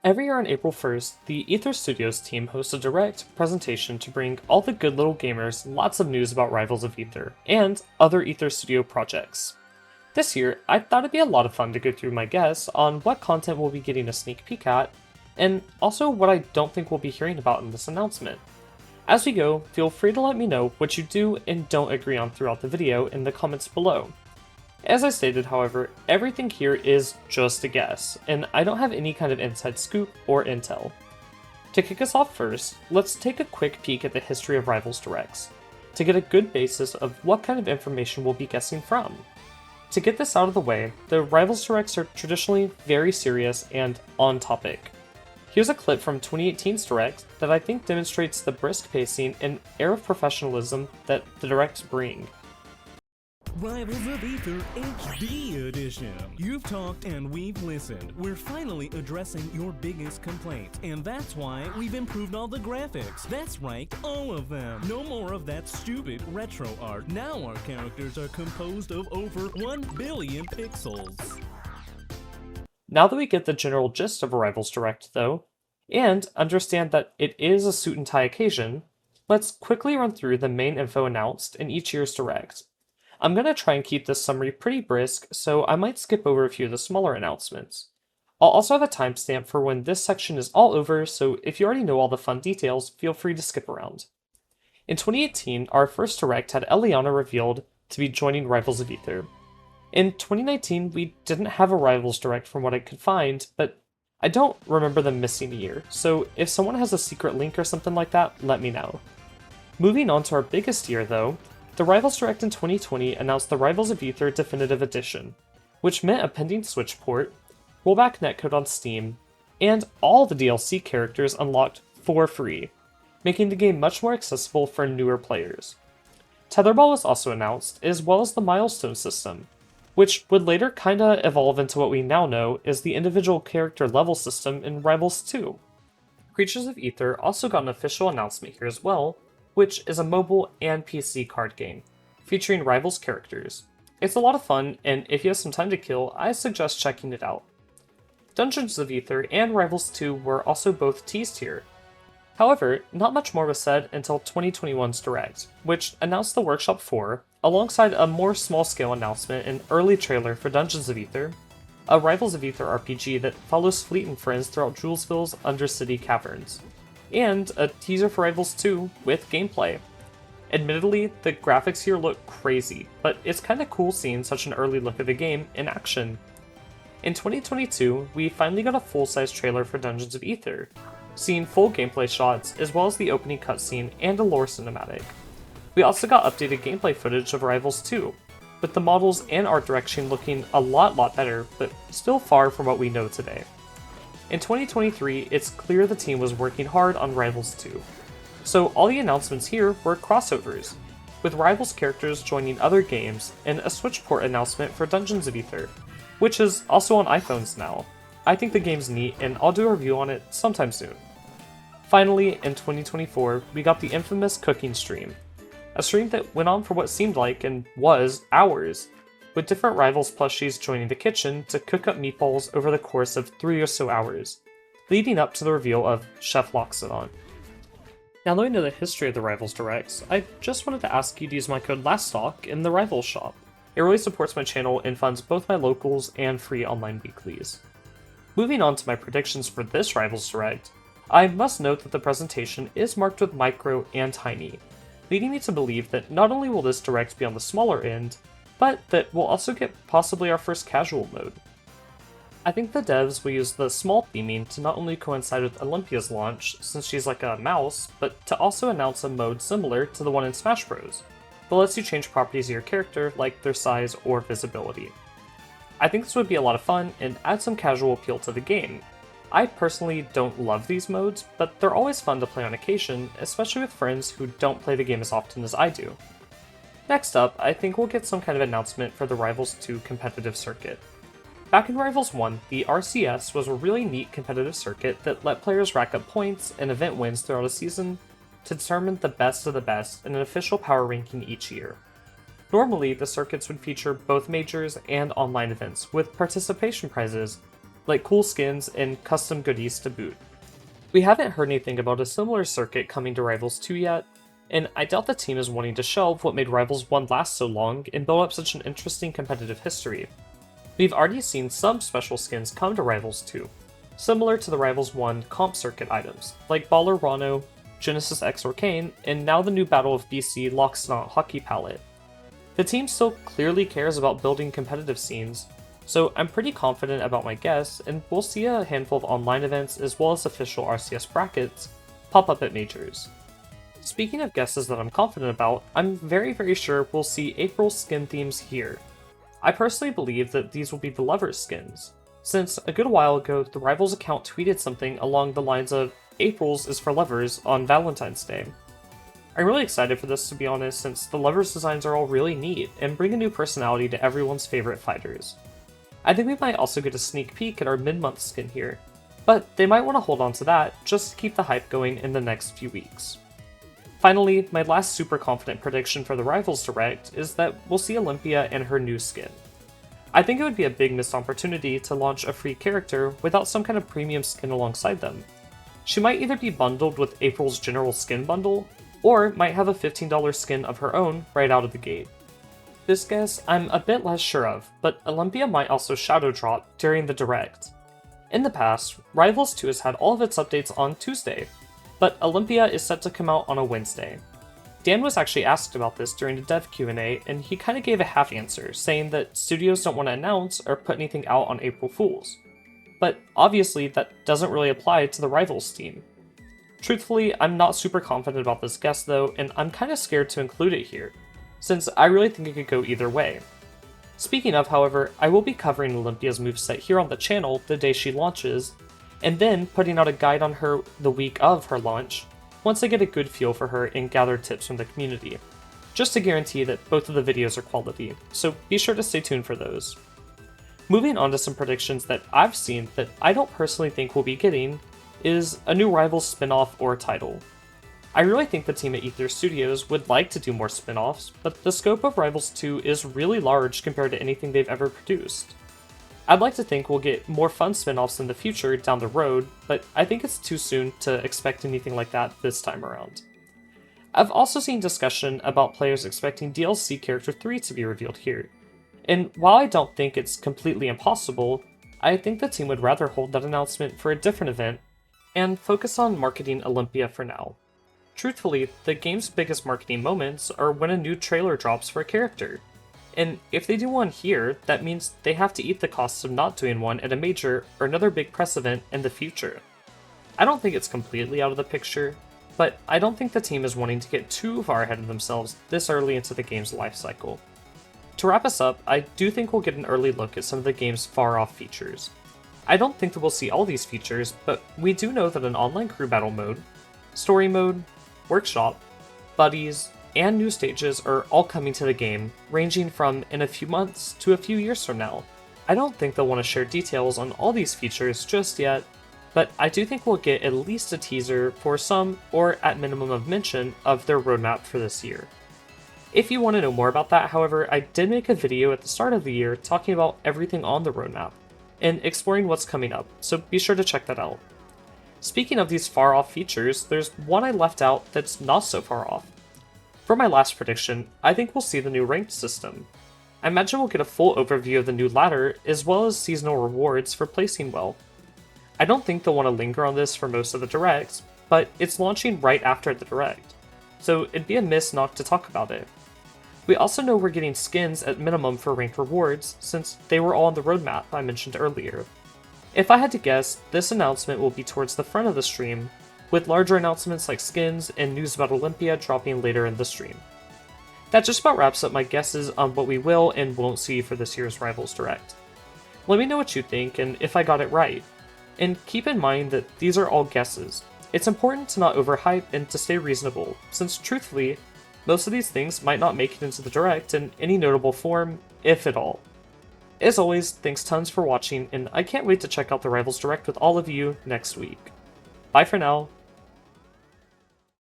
Every year on April 1st, the Ether Studios team hosts a direct presentation to bring all the good little gamers lots of news about Rivals of Ether and other Ether Studio projects. This year, I thought it'd be a lot of fun to go through my guess on what content we'll be getting a sneak peek at, and also what I don't think we'll be hearing about in this announcement. As we go, feel free to let me know what you do and don't agree on throughout the video in the comments below. As I stated, however, everything here is just a guess, and I don't have any kind of inside scoop or intel. To kick us off first, let's take a quick peek at the history of Rivals Directs, to get a good basis of what kind of information we'll be guessing from. To get this out of the way, the Rivals Directs are traditionally very serious and on topic. Here's a clip from 2018's Direct that I think demonstrates the brisk pacing and air of professionalism that the Directs bring. Rivals of Ether HD Edition. You've talked and we've listened. We're finally addressing your biggest complaint, and that's why we've improved all the graphics. That's right, all of them. No more of that stupid retro art. Now our characters are composed of over 1 billion pixels. Now that we get the general gist of a Rivals Direct, though, and understand that it is a suit and tie occasion, let's quickly run through the main info announced in each year's Direct. I'm going to try and keep this summary pretty brisk, so I might skip over a few of the smaller announcements. I'll also have a timestamp for when this section is all over, so if you already know all the fun details, feel free to skip around. In 2018, our first Direct had Eliana revealed to be joining Rivals of Ether. In 2019, we didn't have a Rivals Direct from what I could find, but I don't remember them missing a year, so if someone has a secret link or something like that, let me know. Moving on to our biggest year, though, the Rivals Direct in 2020 announced the Rivals of Ether Definitive Edition, which meant a pending Switch port, rollback netcode on Steam, and all the DLC characters unlocked for free, making the game much more accessible for newer players. Tetherball was also announced, as well as the milestone system, which would later kinda evolve into what we now know is the individual character level system in Rivals 2. Creatures of Ether also got an official announcement here as well, which is a mobile and PC card game, featuring Rivals characters. It's a lot of fun, and if you have some time to kill, I suggest checking it out. Dungeons of Ether and Rivals 2 were also both teased here. However, not much more was said until 2021's Direct, which announced the Workshop 4, alongside a more small-scale announcement and early trailer for Dungeons of Ether, a Rivals of Ether RPG that follows Fleet and friends throughout Julesville's Undercity caverns, and a teaser for Rivals 2 with gameplay. Admittedly, the graphics here look crazy, but it's kinda cool seeing such an early look at the game in action. In 2022, we finally got a full-size trailer for Dungeons of Ether, seeing full gameplay shots as well as the opening cutscene and a lore cinematic. We also got updated gameplay footage of Rivals 2, with the models and art direction looking a lot better, but still far from what we know today. In 2023, it's clear the team was working hard on Rivals 2. So all the announcements here were crossovers, with Rivals characters joining other games and a Switch port announcement for Dungeons of Ether, which is also on iPhones now. I think the game's neat and I'll do a review on it sometime soon. Finally, in 2024, we got the infamous cooking stream, a stream that went on for what seemed like and was hours, with different Rivals plushies joining the kitchen to cook up meatballs over the course of 3 or so hours, leading up to the reveal of Chef Loxodon. Now that we know the history of the Rivals Directs, I just wanted to ask you to use my code LastStock in the Rivals shop. It really supports my channel and funds both my locals and free online weeklies. Moving on to my predictions for this Rivals Direct, I must note that the presentation is marked with micro and tiny, leading me to believe that not only will this Direct be on the smaller end, but that we'll also get possibly our first casual mode. I think the devs will use the small theming to not only coincide with Olympia's launch, since she's like a mouse, but to also announce a mode similar to the one in Smash Bros, that lets you change properties of your character like their size or visibility. I think this would be a lot of fun and add some casual appeal to the game. I personally don't love these modes, but they're always fun to play on occasion, especially with friends who don't play the game as often as I do. Next up, I think we'll get some kind of announcement for the Rivals 2 competitive circuit. Back in Rivals 1, the RCS was a really neat competitive circuit that let players rack up points and event wins throughout a season to determine the best of the best in an official power ranking each year. Normally, the circuits would feature both majors and online events, with participation prizes like cool skins and custom goodies to boot. We haven't heard anything about a similar circuit coming to Rivals 2 yet, and I doubt the team is wanting to shelve what made Rivals 1 last so long and build up such an interesting competitive history. We've already seen some special skins come to Rivals 2, similar to the Rivals 1 comp circuit items, like Baller Rano, Genesis X Orcane, and now the new Battle of BC LastStock hockey palette. The team still clearly cares about building competitive scenes, so I'm pretty confident about my guess, and we'll see a handful of online events as well as official RCS brackets pop up at majors. Speaking of guesses that I'm confident about, I'm very sure we'll see April's skin themes here. I personally believe that these will be the Lovers skins, since a good while ago the Rivals account tweeted something along the lines of April's is for lovers on Valentine's Day. I'm really excited for this, to be honest, since the Lovers designs are all really neat and bring a new personality to everyone's favorite fighters. I think we might also get a sneak peek at our mid-month skin here, but they might want to hold on to that just to keep the hype going in the next few weeks. Finally, my last super confident prediction for the Rivals Direct is that we'll see Olympia and her new skin. I think it would be a big missed opportunity to launch a free character without some kind of premium skin alongside them. She might either be bundled with April's general skin bundle, or might have a $15 skin of her own right out of the gate. This guess I'm a bit less sure of, but Olympia might also shadow drop during the Direct. In the past, Rivals 2 has had all of its updates on Tuesday, but Olympia is set to come out on a Wednesday. Dan was actually asked about this during the dev Q&A, and he kinda gave a half answer, saying that studios don't want to announce or put anything out on April Fools. But obviously that doesn't really apply to the Rivals team. Truthfully, I'm not super confident about this guess though, and I'm kinda scared to include it here, since I really think it could go either way. Speaking of, however, I will be covering Olympia's moveset here on the channel the day she launches, and then putting out a guide on her the week of her launch, once I get a good feel for her and gather tips from the community, just to guarantee that both of the videos are quality, so be sure to stay tuned for those. Moving on to some predictions that I've seen that I don't personally think we'll be getting is a new Rivals spin-off or title. I really think the team at Ether Studios would like to do more spin-offs, but the scope of Rivals 2 is really large compared to anything they've ever produced. I'd like to think we'll get more fun spin-offs in the future down the road, but I think it's too soon to expect anything like that this time around. I've also seen discussion about players expecting DLC Character 3 to be revealed here, and while I don't think it's completely impossible, I think the team would rather hold that announcement for a different event and focus on marketing Olympia for now. Truthfully, the game's biggest marketing moments are when a new trailer drops for a character. And if they do one here, that means they have to eat the costs of not doing one at a major or another big press event in the future. I don't think it's completely out of the picture, but I don't think the team is wanting to get too far ahead of themselves this early into the game's life cycle. To wrap us up, I do think we'll get an early look at some of the game's far-off features. I don't think that we'll see all these features, but we do know that an online crew battle mode, story mode, workshop, buddies, and new stages are all coming to the game, ranging from in a few months to a few years from now. I don't think they'll want to share details on all these features just yet, but I do think we'll get at least a teaser for some, or at minimum of mention, of their roadmap for this year. If you want to know more about that, however, I did make a video at the start of the year talking about everything on the roadmap, and exploring what's coming up, so be sure to check that out. Speaking of these far-off features, there's one I left out that's not so far off. For my last prediction, I think we'll see the new ranked system. I imagine we'll get a full overview of the new ladder, as well as seasonal rewards for placing well. I don't think they'll want to linger on this for most of the Directs, but it's launching right after the Direct, so it'd be a miss not to talk about it. We also know we're getting skins at minimum for ranked rewards, since they were all on the roadmap I mentioned earlier. If I had to guess, this announcement will be towards the front of the stream, with larger announcements like skins and news about Olympia dropping later in the stream. That just about wraps up my guesses on what we will and won't see for this year's Rivals Direct. Let me know what you think and if I got it right. And keep in mind that these are all guesses. It's important to not overhype and to stay reasonable, since truthfully, most of these things might not make it into the Direct in any notable form, if at all. As always, thanks tons for watching, and I can't wait to check out the Rivals Direct with all of you next week. Bye for now.